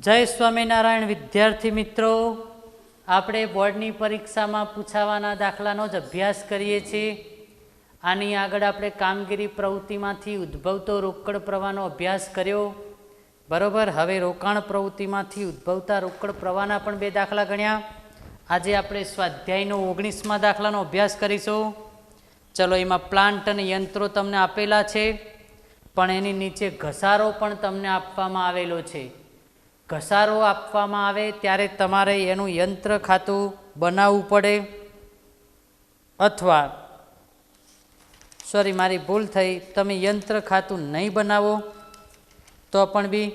જય સ્વામિનારાયણ વિદ્યાર્થી મિત્રો, આપણે બોર્ડની પરીક્ષામાં પૂછાવાના દાખલાનો જ અભ્યાસ કરીએ છીએ. આની આગળ આપણે કામગીરી પ્રવૃત્તિમાંથી ઉદ્ભવતો રોકડ પ્રવાહનો અભ્યાસ કર્યો, બરાબર. હવે રોકાણ પ્રવૃત્તિમાંથી ઉદ્ભવતા રોકડ પ્રવાહના પણ બે દાખલા ગણ્યા. આજે આપણે સ્વાધ્યાયનો 19મા દાખલાનો અભ્યાસ કરીશું. ચલો, એમાં પ્લાન્ટ અને યંત્રો તમને આપેલા છે, પણ એની નીચે ઘસારો પણ તમને આપવામાં આવેલો છે. ઘસારો આપવામાં આવે ત્યારે તમારે એનું યંત્ર ખાતું બનાવવું પડે, અથવા મારી ભૂલ થઈ, તમે યંત્ર ખાતું નહીં બનાવો તો પણ બી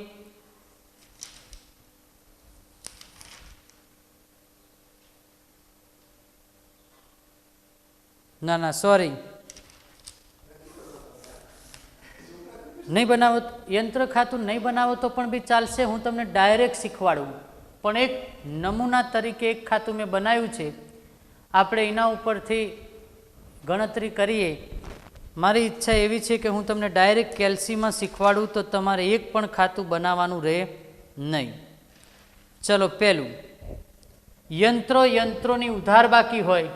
નહીં બનાવો, યંત્ર ખાતું નહીં બનાવો તો પણ બી ચાલશે. હું તમને ડાયરેક્ટ શીખવાડું, પણ એક નમૂના તરીકે એક ખાતું મેં બનાવ્યું છે. આપણે એના ઉપરથી ગણતરી કરીએ. મારી ઈચ્છા એવી છે કે હું તમને ડાયરેક્ટ કેલ્સીમાં શીખવાડું, તો તમારે એક પણ ખાતું બનાવવાનું રહે નહીં. ચલો, પહેલું, યંત્રોની ઉધાર બાકી હોય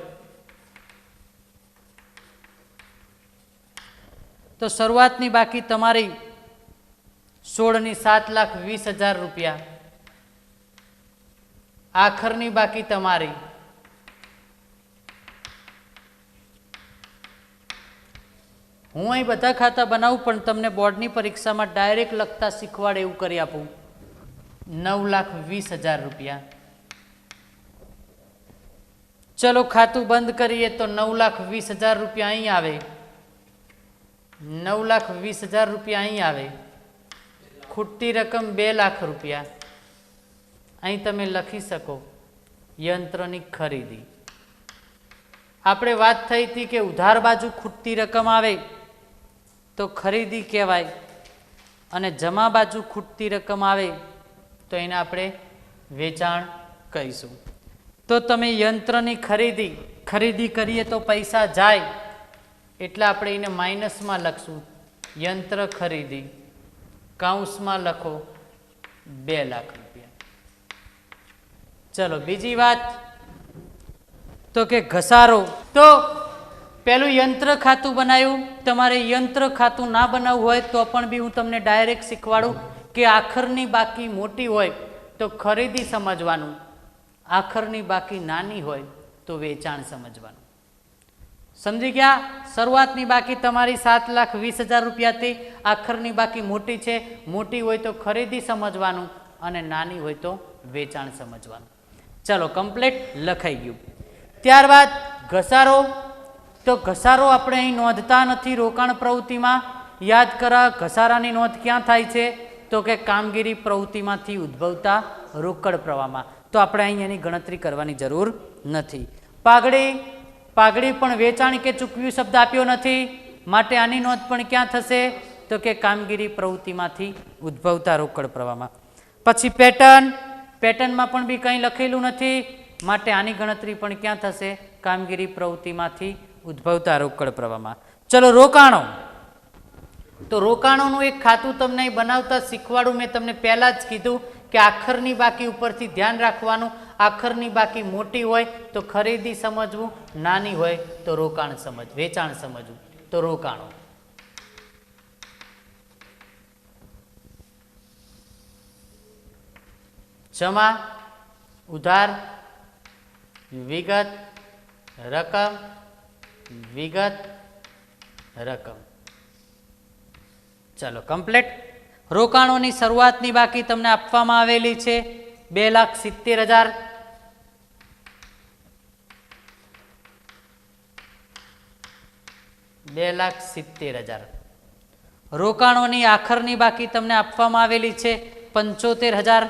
તો શરૂઆતની બાકી તમારી 16,07,20,000 રૂપિયા. આખરની બાકી તમારી હું અહીં બધા ખાતા બનાવું, પણ તમને બોર્ડની પરીક્ષામાં ડાયરેક્ટ લખતા શીખવાડે એવું કરી આપું. 9,20,000 રૂપિયા. ચલો, ખાતું બંધ કરીએ તો 9,20,000 રૂપિયા અહીં આવે. 9,20,000 રૂપિયા અહીં આવે. ખૂટતી રકમ 2,00,000 રૂપિયા. અહીં તમે લખી શકો યંત્રની ખરીદી. આપણે વાત થઈ હતી કે ઉધાર બાજુ ખૂટતી રકમ આવે તો ખરીદી કહેવાય, અને જમા બાજુ ખૂટતી રકમ આવે તો એને આપણે વેચાણ કહીશું. તો તમે યંત્રની ખરીદી કરીએ તો પૈસા જાય, એટલે આપણે એને માઇનસમાં લખશું. યંત્ર ખરીદી કૌંસમાં લખો 2,00,000 રૂપિયા. ચલો, બીજી વાત તો કે ઘસારો. તો પેલું યંત્ર ખાતું બનાવ્યું. તમારે યંત્ર ખાતું ના બનાવવું હોય તો પણ બી હું તમને ડાયરેક્ટ શીખવાડું કે આખરની બાકી મોટી હોય તો ખરીદી સમજવાનું, આખરની બાકી નાની હોય તો વેચાણ સમજવાનું. સમજી ગયા? શરૂઆતની બાકી તમારી 7,20,000 રૂપિયાથી, આખરની બાકી મોટી છે. મોટી હોય તો ખરીદી સમજવાનું, અને નાની હોય તો વેચાણ સમજવાનું. ચલો, કમ્પ્લીટ લખાઈ ગયું. ત્યારબાદ ઘસારો. તો ઘસારો આપણે અહીં નોંધતા નથી રોકાણ પ્રવૃત્તિમાં. યાદ કરા, ઘસારાની નોંધ ક્યાં થાય છે? તો કે કામગીરી પ્રવૃત્તિમાંથી ઉદ્ભવતા રોકડ પ્રવાહમાં. તો આપણે અહીં એની ગણતરી કરવાની જરૂર નથી. પાઘડી પણ વેચાણ કે ચૂકવ્યું શબ્દ આપ્યો નથી, માટે આની નોંધ પણ ક્યાં થશે? તો કે કામગીરી પ્રવૃત્તિમાંથી ઉદ્ભવતા રોકડ પ્રવાહમાં. પછી પેટર્નમાં પણ બી કંઈ લખેલું નથી, માટે આની ગણતરી પણ ક્યાં થશે? કામગીરી પ્રવૃત્તિમાંથી ઉદ્ભવતા રોકડ પ્રવાહમાં. ચલો, રોકાણો. તો રોકાણોનું એક ખાતું તમને બનાવતા શીખવાડું. મેં તમને પહેલાં જ કીધું કે આખરની બાકી ઉપરથી ધ્યાન રાખવાનું. આખરની બાકી મોટી હોય તો ખરીદી સમજવું, નાની હોય તો વેચાણ સમજવું. તો રોકાણો. જમા, ઉધાર, વિગત, રકમ, વિગત, રકમ. ચાલો, કમ્પ્લીટ. રોકાણોની શરૂઆતની બાકી તમને આપવામાં આવેલી છે 2,70,000. રોકાણોની આખરની બાકી તમને આપવામાં આવેલી છે 95,000.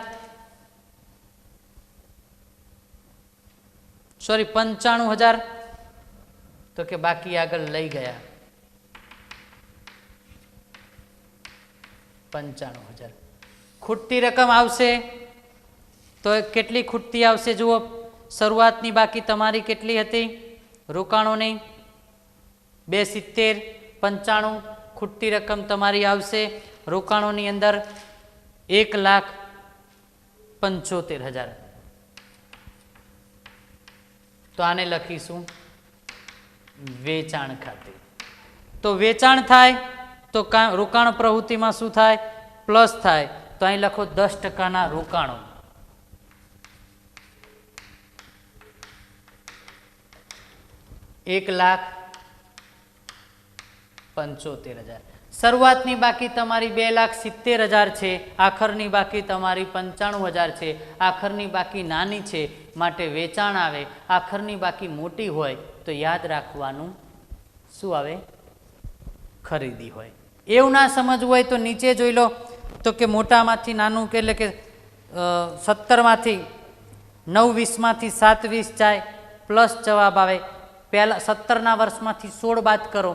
95,000. તો કે બાકી આગળ લઈ ગયા 95,000. ખૂટતી રકમ આવશે તો કેટલી ખૂટતી આવશે? જુઓ, શરૂઆતની બાકી તમારી કેટલી હતી રોકાણોની? 270. 95 ખૂટતી રકમ તમારી આવશે રોકાણોની અંદર 1,00,000. 75,000. તો આને લખીશું વેચાણ ખાતે. તો વેચાણ થાય તો રોકાણ પ્રવૃત્તિમાં શું થાય? પ્લસ થાય. તો અહીં લખો 10% રોકાણો. ₹1,75,000. શરૂઆતની બાકી તમારી 2,70,000 છે, આખરની બાકી તમારી 95,000 છે. આખરની બાકી નાની છે માટે વેચાણ આવે. આખરની બાકી મોટી હોય તો યાદ રાખવાનું શું આવે? ખરીદી હોય. એવું ના સમજવું હોય તો નીચે જોઈ લો. તો કે મોટામાંથી નાનું એટલે કે 17માંથી 9 20માંથી 7 20 જાય પ્લસ જવાબ આવે. પહેલા 17ના વર્ષમાંથી 16 બાદ કરો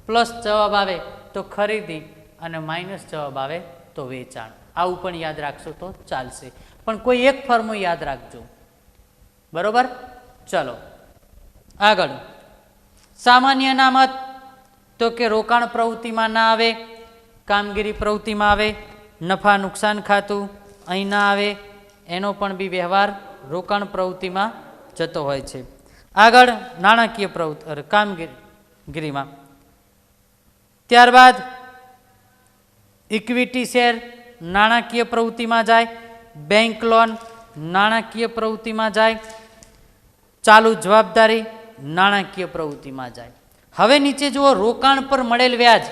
પ્લસ જવાબ આવે તો ખરીદી અને માઇનસ જવાબ આવે તો વેચાણ. આવું પણ યાદ રાખશો તો ચાલશે, પણ કોઈ એક ફોર્મુલો યાદ રાખજો. બરોબર? ચલો આગળ. સામાન્ય અનામત તો કે રોકાણ પ્રવૃત્તિમાં ના આવે, કામગીરી પ્રવૃત્તિમાં આવે. નફા નુકસાન ખાતું અહીં ના આવે, એનો પણ બી વ્યવહાર રોકાણ પ્રવૃત્તિમાં જતો હોય છે. આગળ નાણાકીય પ્રવૃત્તિ કામગીરીમાં. ત્યારબાદ ઇક્વિટી શેર નાણાકીય પ્રવૃત્તિમાં જાય. બેંક લોન નાણાકીય પ્રવૃત્તિમાં જાય. ચાલુ જવાબદારી નાણાકીય પ્રવૃત્તિમાં જાય. હવે નીચે જુઓ, રોકાણ પર મળેલ વ્યાજ.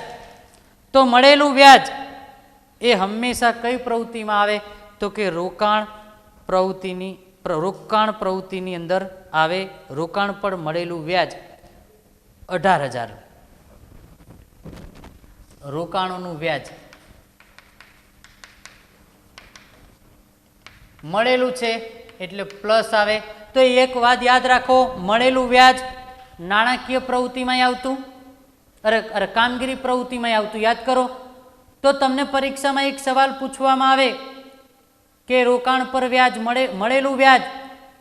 તો મળેલું વ્યાજ એ હંમેશા કઈ પ્રવૃત્તિમાં આવે? તો કે રોકાણ પ્રવૃત્તિની અંદર આવે. રોકાણ પર મળેલું વ્યાજ 18,000. રોકાણોનું વ્યાજ મળેલું છે એટલે પ્લસ આવે. તો એક વાત યાદ રાખો, મળેલું વ્યાજ નાણાકીય પ્રવૃત્તિમાં આવતું, અરે કામગીરી પ્રવૃત્તિમાં આવતું. યાદ કરો. તો તમને પરીક્ષામાં એક સવાલ પૂછવામાં આવે કે રોકાણ પર વ્યાજ મળેલું વ્યાજ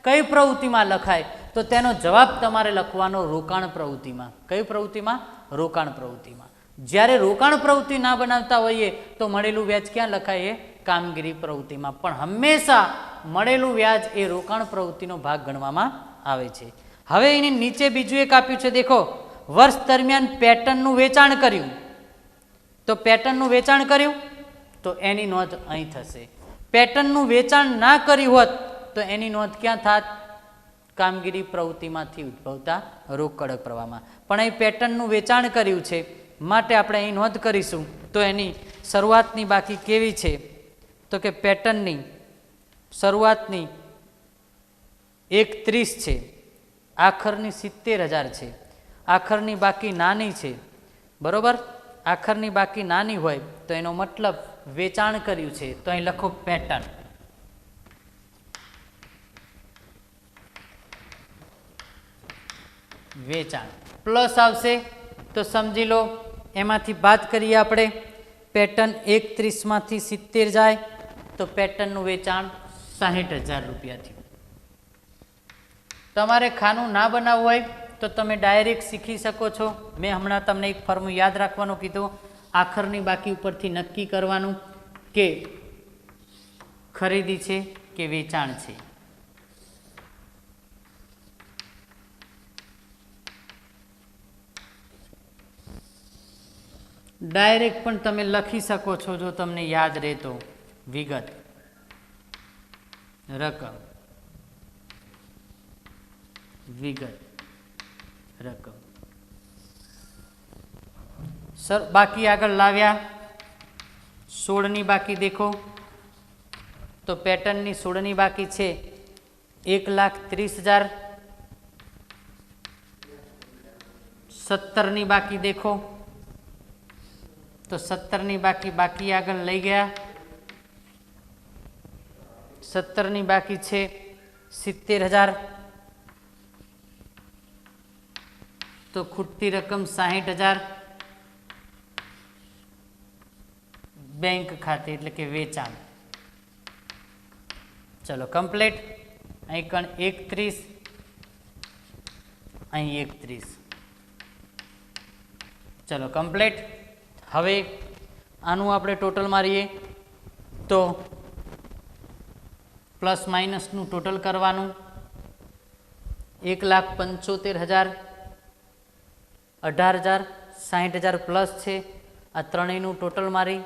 કઈ પ્રવૃત્તિમાં લખાય? તો તેનો જવાબ તમારે લખવાનો રોકાણ પ્રવૃત્તિમાં. કઈ પ્રવૃત્તિમાં? રોકાણ પ્રવૃત્તિમાં. જ્યારે રોકાણ પ્રવૃત્તિ ના બનાવતા હોઈએ તો મળેલું વ્યાજ ક્યાં લખાય? કામગીરી પ્રવૃત્તિમાં. પણ હંમેશા મળેલું વ્યાજ એ રોકાણ પ્રવૃત્તિનો ભાગ ગણવામાં આવે છે. હવે એની નીચે બીજું એક આપ્યું છે, દેખો. વર્ષ દરમિયાન પેટર્નનું વેચાણ કર્યું. તો પેટર્નનું વેચાણ કર્યું તો એની નોંધ અહીં થશે. પેટર્નનું વેચાણ ના કર્યું હોત તો એની નોંધ ક્યાં થાત? કામગીરી પ્રવૃત્તિમાંથી ઉદ્ભવતા રોકડ પ્રવાહમાં. પણ અહીં પેટર્નનું વેચાણ કર્યું છે માટે આપણે અહીં નોંધ કરીશું. તો એની શરૂઆતની બાકી કેવી છે? તો કે પેટર્નની શરૂઆતની 1,30 છે, આખરની 70,000 છે. આખરની બાકી નાની છે. બરોબર? આખરની બાકી નાની હોય તો એનો મતલબ વેચાણ કર્યું છે. તો અહીં લખો પેટર્ન. વેચાણ પ્લસ આવશે તો સમજી લો એમાંથી બાદ કરીએ આપણે. પેટર્ન 1,30માંથી 70 જાય તો પેટર્નનું વેચાણ 60,000 રૂપિયા થયું. તમારે ખાનું ના બનાવવું હોય તો તમે ડાયરેક્ટ શીખી શકો છો. મેં હમણાં તમને એક ફોર્મ્યુલો યાદ રાખવાનું કીધું. આખરની બાકી ઉપરથી નક્કી કરવાનું કે ખરીદી છે કે વેચાણ છે. ડાયરેક્ટ પણ તમે લખી શકો છો જો તમને યાદ રહે તો. વિગત રકમ, વિગત રકમ. સર બાકી આગળ લાવ્યા. 16ની બાકી દેખો. તો પેટર્નની 16ની બાકી છે 1,30,000. 17ની બાકી દેખો. તો 17ની બાકી આગળ લઈ ગયા. 17ની બાકી છે 70,000. તો ખૂટતી રકમ 60,000 બેંક ખાતે એટલે કે વેચાણ. ચલો કમ્પ્લીટ. અહીં કણ 31, અહીં 31. ચલો કમ્પ્લીટ. હવે આનું આપણે ટોટલ મારીએ તો પ્લસ માઇનસનું ટોટલ કરવાનું. 1,75,000, 18,000, 60,000 પ્લસ છે. આ ત્રણેયનું ટોટલ મારી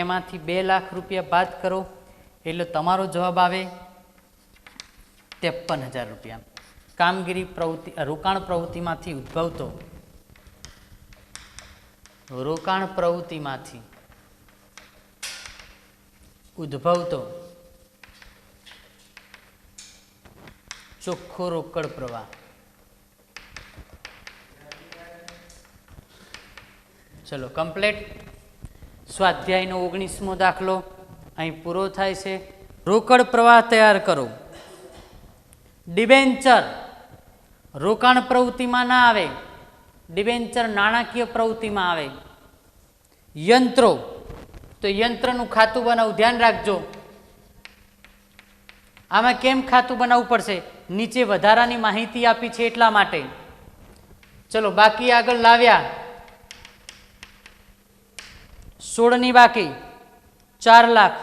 એમાંથી 2 લાખ રૂપિયા બાદ કરો એટલે તમારો જવાબ આવે 53,000 રૂપિયા. કામગીરી પ્રવૃત્તિ રોકાણ પ્રવૃત્તિમાંથી ઉદ્ભવતો ચોખ્ખો રોકડ પ્રવાહ. ચલો કમ્પ્લીટ. સ્વાધ્યાયનો 19મો દાખલો અહીં પૂરો થાય છે. રોકડ પ્રવાહ તૈયાર કરો. ડિબેન્ચર રોકાણ પ્રવૃત્તિમાં ના આવે, ડિબેન્ચર નાણાકીય પ્રવૃત્તિમાં આવે. યંત્રો તો યંત્રનું ખાતું બનાવવું, ધ્યાન રાખજો. આમાં કેમ ખાતું બનાવવું પડશે? નીચે વધારાની માહિતી આપી છે એટલા માટે. ચલો બાકી આગળ લાવ્યા. 16ની બાકી 4 લાખ.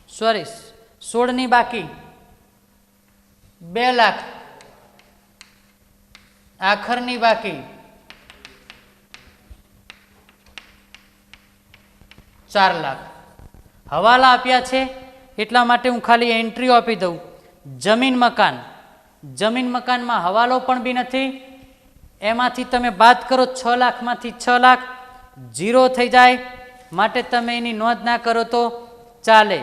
સોરી, 16ની બાકી 2 લાખ. આખરની બાકી 4 લાખ. હવાલા આપ્યા છે એટલા માટે હું ખાલી એન્ટ્રીઓ આપી દઉં. જમીન મકાન, જમીન મકાનમાં હવાલો પણ બી નથી, એમાંથી તમે બાદ કરો 6 લાખમાંથી 6 લાખ 0 થઈ જાય, માટે તમે એની નોંધ ના કરો તો ચાલે.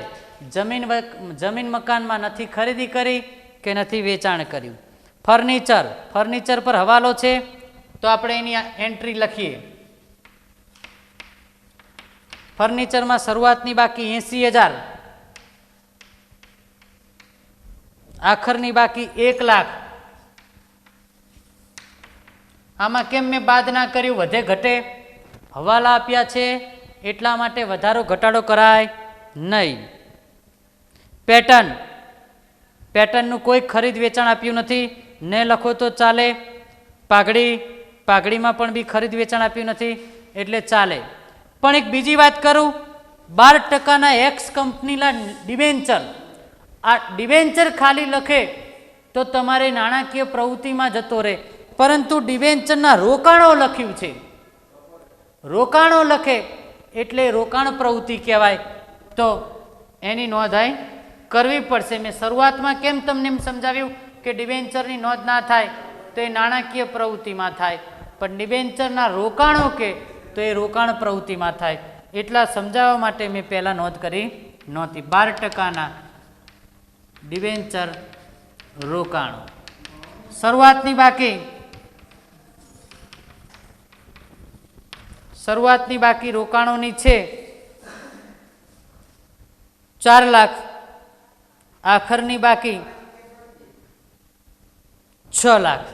જમીન મકાનમાં નથી ખરીદી કરી કે નથી વેચાણ કર્યું. ફર્નિચર, ફર્નિચર પર હવાલો છે તો આપણે એની એન્ટ્રી લખીએ. ફર્નિચરમાં શરૂઆતની બાકી 80,000, આખરની બાકી 1 લાખ. આમાં કેમ મેં બાદ ના કર્યું? વધે ઘટે હવાલા આપ્યા છે એટલા માટે વધારો ઘટાડો કરાય નહીં. પેટર્ન, પેટર્નનું કોઈ ખરીદ વેચાણ આપ્યું નથી, ને લખો તો ચાલે. પાઘડી, પાઘડીમાં પણ બી ખરીદ વેચાણ આપ્યું નથી એટલે ચાલે. પણ એક બીજી વાત કરું, 12% એક્સ કંપનીના ડિબેન્ચર, આ ડિબેન્ચર ખાલી લખે તો તમારે નાણાકીય પ્રવૃત્તિમાં જતો રહે, પરંતુ ડિબેન્ચરના રોકાણો લખ્યું છે. રોકાણો લખે એટલે રોકાણ પ્રવૃત્તિ કહેવાય, તો એની નોંધ કરવી પડશે. મેં શરૂઆતમાં કેમ તમને સમજાવ્યું કે ડિબેન્ચરની નોંધ ના થાય તો એ નાણાકીય પ્રવૃત્તિમાં થાય, પણ ડિબેન્ચરના રોકાણો કે તો એ રોકાણ પ્રવૃત્તિમાં થાય. એટલા સમજાવવા માટે મેં પહેલાં નોંધ કરી નહોતી. 12%ના ડિબેન્ચર રોકાણો. શરૂઆતની બાકી રોકાણોની છે 4 લાખ, આખરની બાકી 6 લાખ.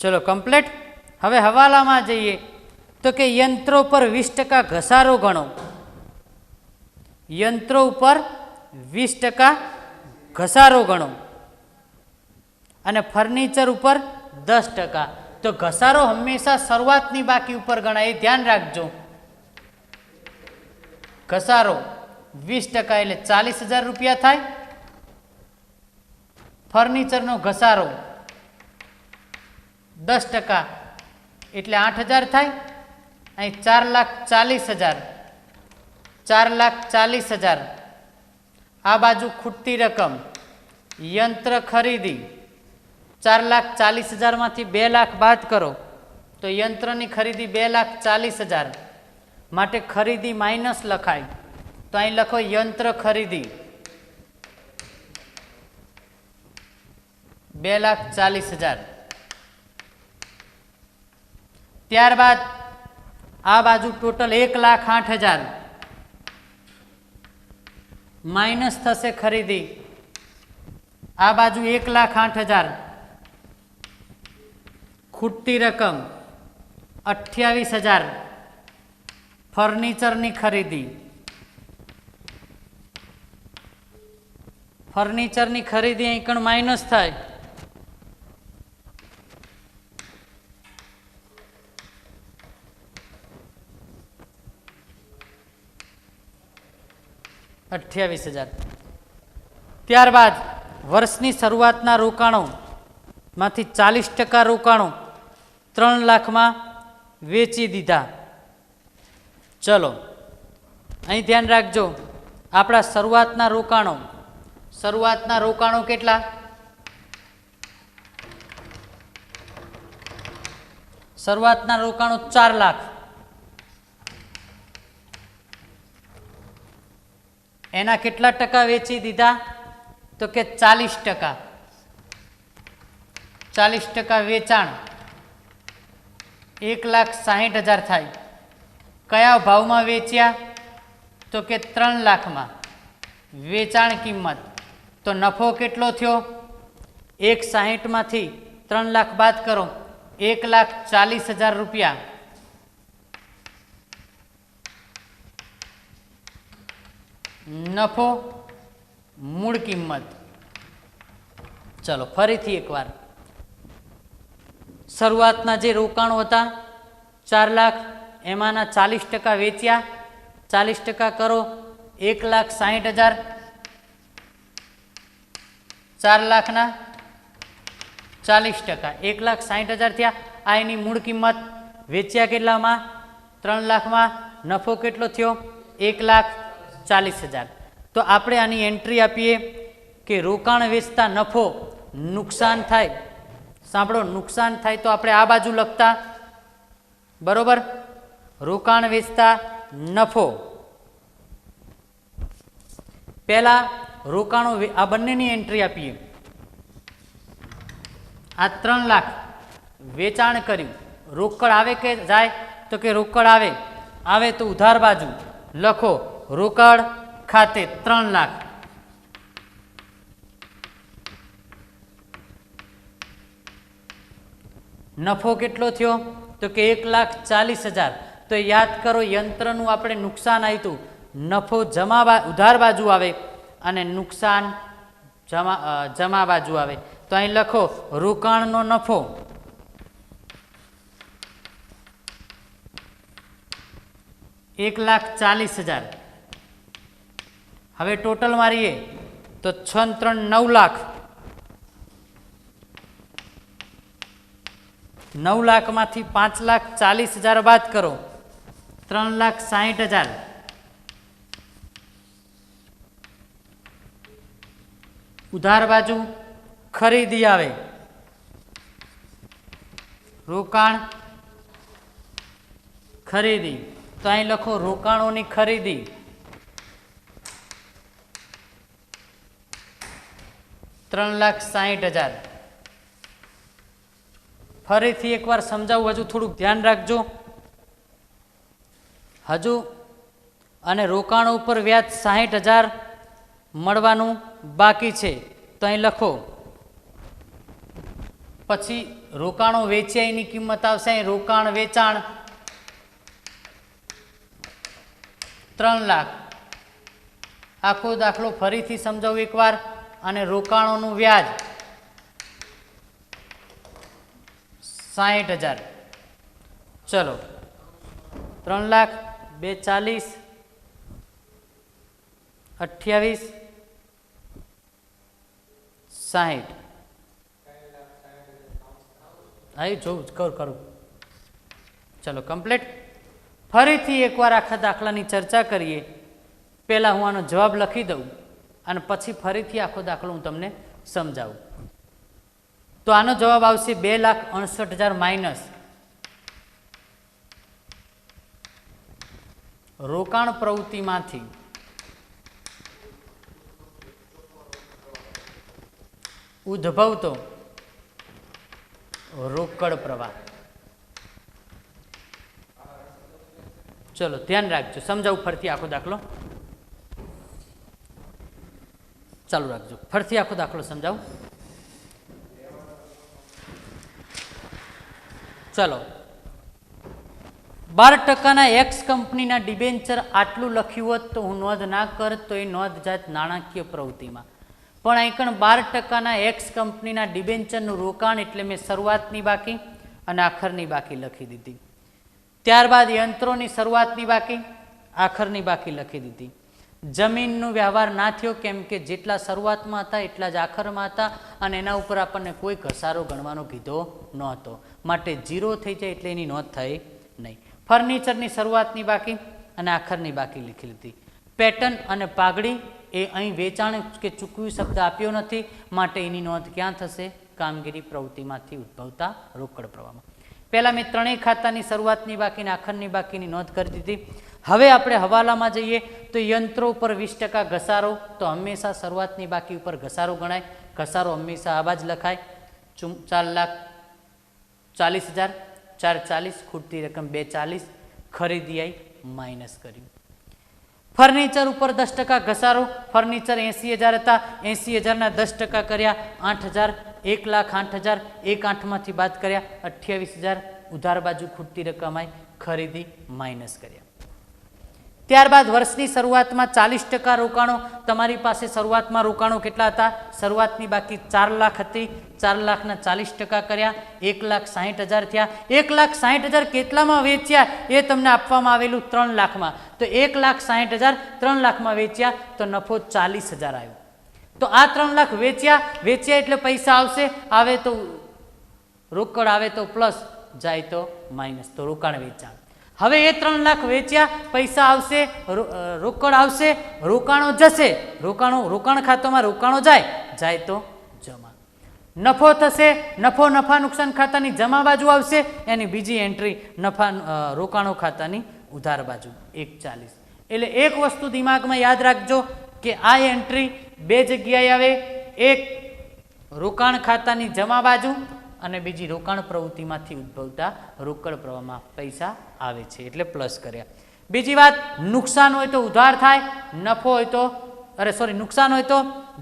ચલો કમ્પ્લીટ. હવે હવાલામાં જઈએ તો કે યંત્રો પર 20% ઘસારો ગણો. યંત્રો ઉપર 20% ઘસારો ગણો અને ફર્નિચર ઉપર 10%. તો ઘસારો હંમેશા શરૂઆતની બાકી ઉપર ગણાય, એ ધ્યાન રાખજો. ઘસારો 20% એટલે 40,000 રૂપિયા થાય. ફર્નિચરનો ઘસારો 10% એટલે 8,000 થાય. અહીં 4,40,000, 4,40,000. આ બાજુ ખૂટતી રકમ યંત્ર ખરીદી 4,40,000માંથી 2 લાખ બાદ કરો તો યંત્રની ખરીદી 2,40,000, માટે ખરીદી માઇનસ લખાય. તો અહીં લખો યંત્ર ખરીદી 2,40,000. ત્યારબાદ આ બાજુ ટોટલ 1,08,000 માઇનસ થશે ખરીદી આ બાજુ 1,08,000, ખૂટતી રકમ 28,000 ફર્નિચરની ખરીદી. ફર્નિચરની ખરીદી અહીં કણ માઇનસ થાય. $28,000. ત્યારબાદ વર્ષની શરૂઆતના રોકાણો માંથી 40% રોકાણો 3 લાખમાં વેચી દીધા. ચલો અહીં ધ્યાન રાખજો, આપણા શરૂઆતના રોકાણો કેટલા? શરૂઆતના રોકાણો 4 લાખ. એના કેટલા ટકા વેચી દીધા? તો કે 40%. 40% વેચાણ 1,60,000 થાય. કયા ભાવમાં વેચ્યા? તો કે 3 લાખમાં વેચાણ કિંમત. તો નફો કેટલો થયો? 1,60,000 માંથી 3 લાખ બાદ કરો, 1,40,000 રૂપિયા. નફો મૂળ કિંમત. ચલો ફરીથી એકવાર, શરૂઆતના જે રોકાણો હતા 4 લાખ, એમાંના 40% વેચ્યા. 40% કરો 1,60,000. 4 લાખના 40%, 1,60,000 થયા. આ એની મૂળ કિંમત. વેચ્યા કેટલામાં? 3 લાખમાં. નફો કેટલો થયો? 1,40,000. તો આપણે આની એન્ટ્રી આપીએ કે રોકાણ વેચતા નફો નુકસાન થાય. સાંભળો, નુકસાન થાય તો આપણે આ બાજુ લખતા, બરોબર? રોકાણ વેચતા નફો. પહેલા રોકાણો, આ બંનેની એન્ટ્રી આપીએ. આ 3 લાખ વેચાણ કર્યું. રોકડ આવે કે જાય? તો કે રોકડ આવે. આવે તો ઉધાર બાજુ લખો રોકડ ખાતે 3 લાખ. નફો કેટલો થયો? તો કે 1,40,000. તો યાદ કરો, યંત્રનું આપણે નુકસાન આવ્યું હતું. નફો ઉધાર બાજુ આવે અને નુકસાન જમા બાજુ આવે. તો અહીં લખો રોકાણનો નફો $1,40,000. હવે ટોટલ મારીએ તો 6 3 9 લાખ. 9 લાખમાંથી 5,40,000 બાદ કરો, 3,60,000. ઉધાર બાજુ ખરીદી આવે. રોકાણ ખરીદી. તો અહીં લખો રોકાણોની ખરીદી. $3,60,000. ફરીથી એકવાર સમજાવું, હજુ થોડુંક ધ્યાન રાખજો. હજુ અને રોકાણો ઉપર વ્યાજ 60,000 મળવાનું બાકી છે. તો અહીં લખો. પછી રોકાણો વેચ્યા એની કિંમત આવશે. અહીં રોકાણ વેચાણ 3 લાખ. આખો દાખલો ફરીથી સમજાવું એકવાર. અને રોકાણોનું વ્યાજ 60,000. ચલો 3 લાખ 2,40, 28, 60. આવી જોઉં કરું. ચલો કમ્પ્લીટ. ફરીથી એકવાર આખા દાખલાની ચર્ચા કરીએ. પહેલાં હું આનો જવાબ લખી દઉં અને પછી ફરીથી આખો દાખલો હું તમને સમજાવું. તો આનો જવાબ આવશે 2,68,000 માઇનસ રોકાણ પ્રવૃત્તિમાંથી ઉદ્ભવતો રોકડ પ્રવાહ. ચલો ધ્યાન રાખજો, સમજાવું ફરીથી આખો દાખલો. ચાલુ રાખજો, ફરીથી આખો દાખલો સમજાવું. ચલો, 12% એક્સ કંપનીના ડિબેન્ચર આટલું લખ્યું હોત તો હું નોંધ ના કરત તો એ નોંધ જાત નાણાકીય પ્રવૃત્તિમાં. પણ અહીં કણ 12% એક્સ કંપનીના ડિબેન્ચરનું રોકાણ એટલે મેં શરૂઆતની બાકી અને આખરની બાકી લખી દીધી. ત્યારબાદ યંત્રોની શરૂઆતની બાકી, આખરની બાકી લખી દીધી. જમીનનો વ્યવહાર ના થયો કેમ કે જેટલા શરૂઆતમાં હતા એટલા જ આખરમાં હતા અને એના ઉપર આપણને કોઈ ઘસારો ગણવાનો કીધો નહોતો, માટે 0 થઈ જાય એટલે એની નોંધ થઈ નહીં. ફર્નિચરની શરૂઆતની બાકી અને આખરની બાકી લીખી લીધી. પેટર્ન અને પાઘડી એ અહીં વેચાણ કે ચૂકવ્યું શબ્દ આપ્યો નથી, માટે એની નોંધ ક્યાં થશે? કામગીરી પ્રવૃત્તિમાંથી ઉદ્ભવતા રોકડ પ્રવાહમાં. પહેલાં મેં ત્રણેય ખાતાની શરૂઆતની બાકી અને આખરની બાકીની નોંધ કરી દીધી. હવે આપણે હવાલામાં જઈએ તો યંત્રો ઉપર 20% ઘસારો, તો હંમેશા શરૂઆતની બાકી ઉપર ઘસારો ગણાય. ઘસારો હંમેશા આવા જ લખાય. 4,40,000, 440, ખૂટતી રકમ 240, ખરીદી આવી માઇનસ કર્યું. ફર્નિચર ઉપર 10% ઘસારો, ફર્નિચર 80,000 હતા, 80,000ના 10% કર્યા 8,000, 1,08,000, 1,08માંથી બાદ કર્યા 28,000, ઉધાર બાજુ ખૂટતી રકમ આવી, ખરીદી માઇનસ કર્યા. ત્યારબાદ વર્ષની શરૂઆતમાં 40% રોકાણો, તમારી પાસે શરૂઆતમાં રોકાણો કેટલા હતા? શરૂઆતની બાકી 4 લાખ હતી, 4 લાખના 40% કર્યા 1,60,000 થયા. 1,60,000 કેટલામાં વેચ્યા એ તમને આપવામાં આવેલું 3 લાખમાં, તો 1,60,000 3 લાખમાં વેચ્યા તો નફો 40,000 આવ્યો. તો આ 3 લાખ વેચ્યા એટલે પૈસા આવશે, આવે તો રોકડ, આવે તો પ્લસ, જાય તો માઇનસ, તો રોકાણ વેચાણ. હવે એ 3 લાખ વેચ્યા, પૈસા આવશે, રોકડ આવશે, રોકાણો જશે, રોકાણ ખાતામાં રોકાણો જાય તો જમા. નફો થશે, નફા નુકસાન ખાતાની જમા બાજુ આવશે, એની બીજી એન્ટ્રી રોકાણો ખાતાની ઉધાર બાજુ 1,40. એટલે એક વસ્તુ દિમાગમાં યાદ રાખજો કે આ એન્ટ્રી 2 જગ્યાએ આવે, એક રોકાણ ખાતાની જમા બાજુ અને બીજી રોકાણ પ્રવૃત્તિમાંથી ઉદ્ભવતા રોકડ પ્રવાહમાં પૈસા આવે છે એટલે પ્લસ કર્યા. બીજી વાત, નુકસાન હોય તો ઉધાર થાય, નુકસાન હોય તો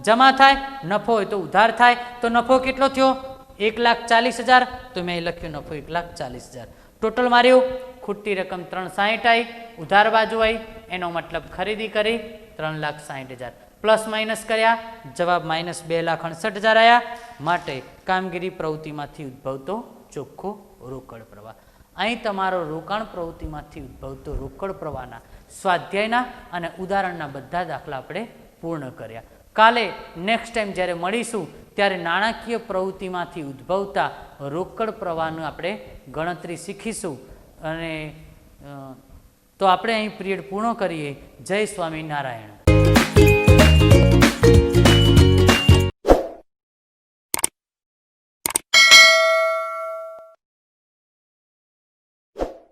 જમા થાય, નફો હોય તો ઉધાર થાય. તો નફો કેટલો થયો? 1,40,000, તો મેં લખ્યું નફો 1,40,000. ટોટલ માર્યું, ખૂટતી રકમ 360 આવી, ઉધાર બાજુ આવી, એનો મતલબ ખરીદી કરી 3,60,000. પ્લસ માઇનસ કર્યા, જવાબ -2,68,000 આવ્યા. માટે કામગીરી પ્રવૃત્તિમાંથી ઉદ્ભવતો ચોખ્ખો રોકડ પ્રવાહ. અહીં તમારો રોકાણ પ્રવૃત્તિમાંથી ઉદ્ભવતો રોકડ પ્રવાહના સ્વાધ્યાયના અને ઉદાહરણના બધા દાખલા આપણે પૂર્ણ કર્યા. કાલે નેક્સ્ટ ટાઈમ જ્યારે મળીશું ત્યારે નાણાકીય પ્રવૃત્તિમાંથી ઉદ્ભવતા રોકડ પ્રવાહનું આપણે ગણતરી શીખીશું. અને તો આપણે અહીં પિરિયડ પૂર્ણ કરીએ. જય સ્વામિનારાયણ.